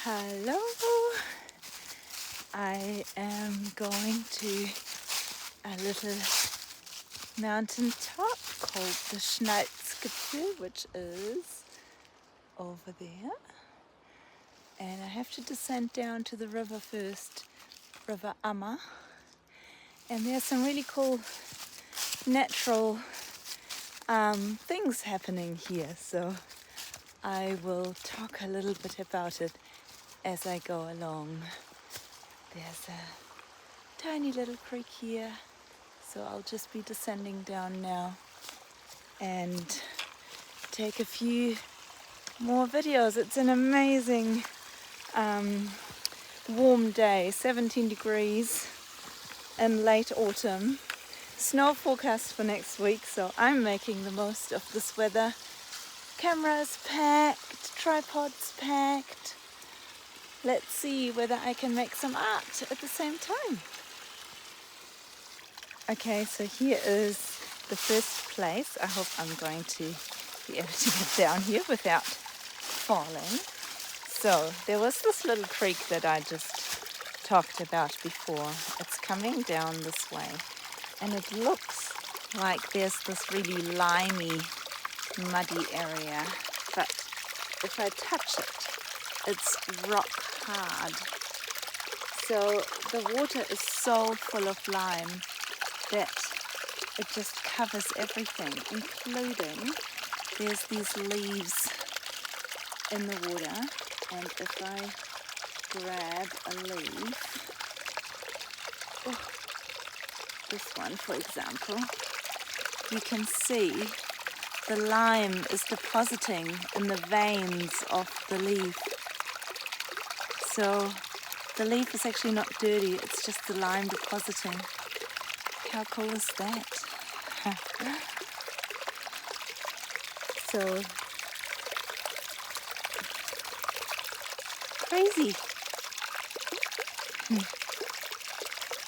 Hello, I am going to a little mountain top called the Schneidskipfel, which is over there. And I have to descend down to the river first, River Ammer. And there's some really cool natural things happening here. So I will talk a little bit about it as I go along. There's a tiny little creek here, so I'll just be descending down now and take a few more videos. It's an amazing warm day, 17 degrees in late autumn. Snow forecast for next week, so I'm making the most of this weather. Cameras packed, tripods packed. Let's see whether I can make some art at the same time. Okay, so here is the first place. I hope I'm going to be able to get down here without falling. So there was this little creek that I just talked about before. It's coming down this way, and it looks like there's this really limey, muddy area, but if I touch it, it's rock hard. So the water is so full of lime that it just covers everything, including there's these leaves in the water, and if I grab a leaf, this one for example, you can see the lime is depositing in the veins of the leaf. So the leaf is actually not dirty, it's just the lime depositing. How cool is that? So crazy.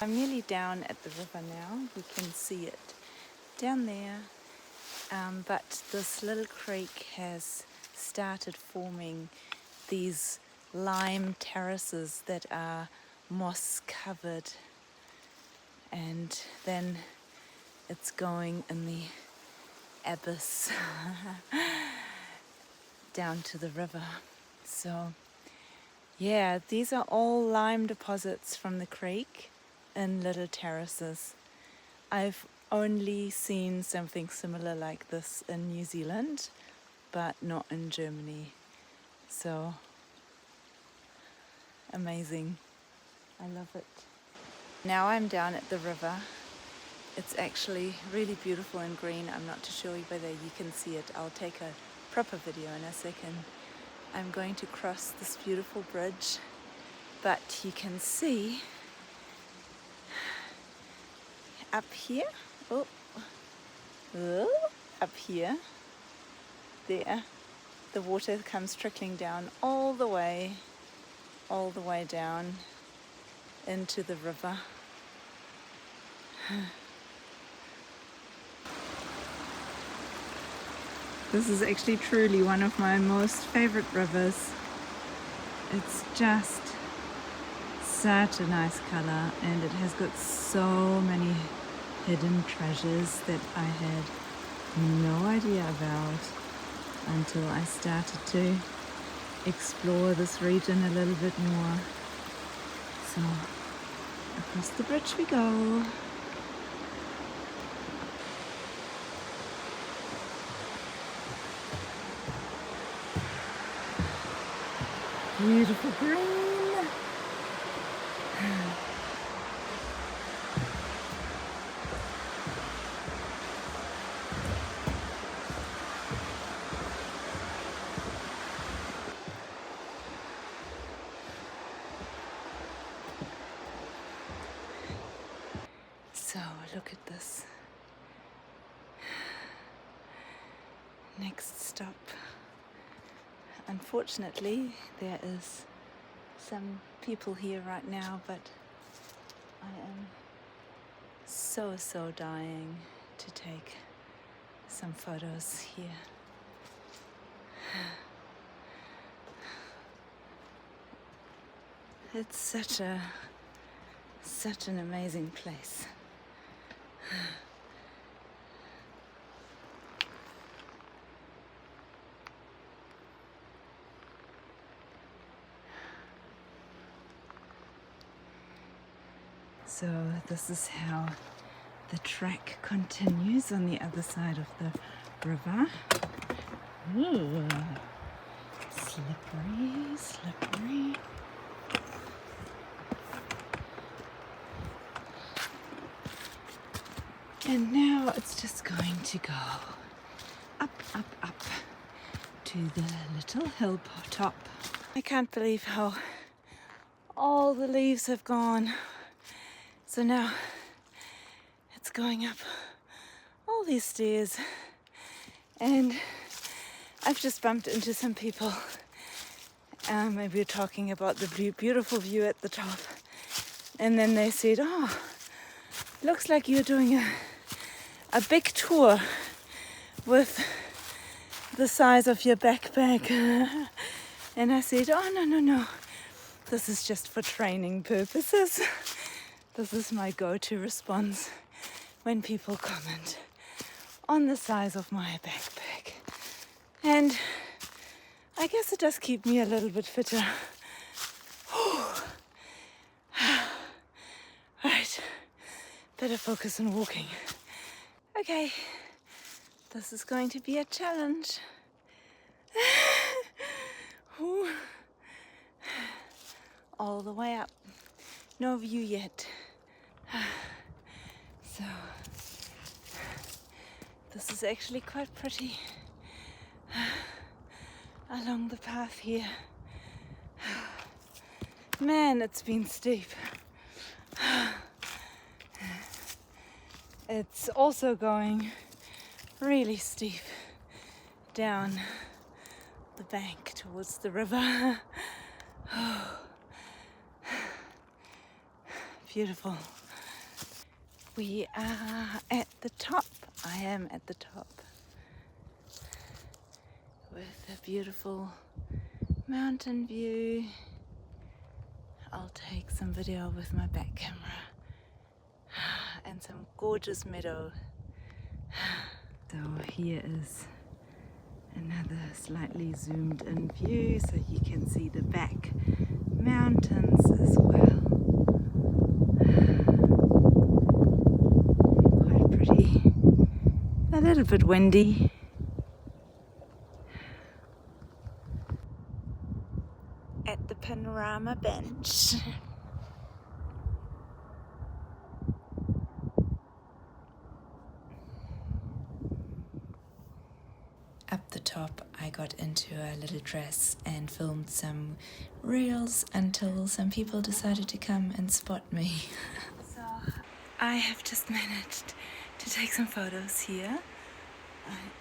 I'm nearly down at the river now. You can see it down there. But this little creek has started forming these lime terraces that are moss covered, and then it's going in the abyss down to the river. So yeah, these are all lime deposits from the creek in little terraces. I've only seen something similar like this in New Zealand, but not in Germany. So amazing. I love it. Now I'm down at the river. It's actually really beautiful and green. I'm not too sure whether you can see it. I'll take a proper video in a second. I'm going to cross this beautiful bridge, but you can see up here, up here, there, the water comes trickling down all the way down into the river. This is actually truly one of my most favorite rivers. It's just such a nice color, and it has got so many hidden treasures that I had no idea about until I started to explore this region a little bit more. So across the bridge we go. Beautiful green. So look at this. Next stop. Unfortunately, there is some people here right now, but I am so dying to take some photos here. It's such an amazing place. So this is how the track continues on the other side of the river. Ooh, slippery, slippery. And now it's just going to go up, up, up to the little hill top. I can't believe how all the leaves have gone. So now it's going up all these stairs, and I've just bumped into some people. And we were talking about the beautiful view at the top, and then they said, "Oh, looks like you're doing a big tour with the size of your backpack." And I said, "Oh, no. This is just for training purposes." This is my go-to response when people comment on the size of my backpack. And I guess it does keep me a little bit fitter. Right, better focus on walking. Okay, this is going to be a challenge. All the way up. No view yet. So, this is actually quite pretty along the path here. Man, it's been steep. It's also going really steep down the bank towards the river. Beautiful. We are at the top. I am at the top with a beautiful mountain view. I'll take some video with my back camera and some gorgeous meadow. So here is another slightly zoomed in view so you can see the back mountains as well. Quite pretty. A little bit windy. At the panorama bench. Up the top, I got into a little dress and filmed some reels until some people decided to come and spot me. So I have just managed to take some photos here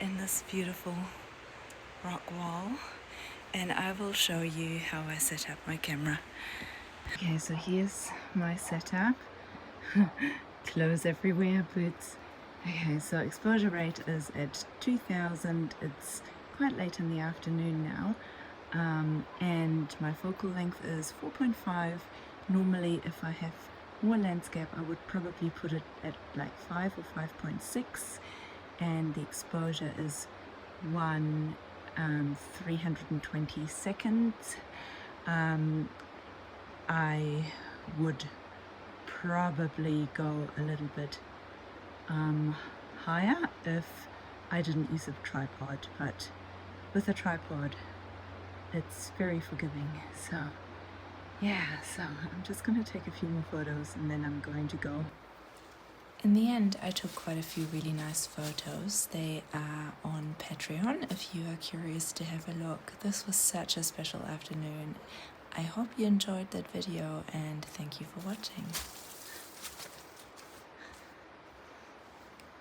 in this beautiful rock wall, and I will show you how I set up my camera. Okay, so here's my setup. Clothes everywhere, boots. Okay, so exposure rate is at 2000. It's quite late in the afternoon now, and my focal length is 4.5. Normally, if I have more landscape, I would probably put it at like 5 or 5.6, and the exposure is 320 seconds. I would probably go a little bit higher if I didn't use a tripod, but with a tripod it's very forgiving. So yeah, so I'm just going to take a few more photos and then I'm going to go. In the end, I took quite a few really nice photos. They are on Patreon if you are curious to have a look. This was such a special afternoon. I hope you enjoyed that video and thank you for watching.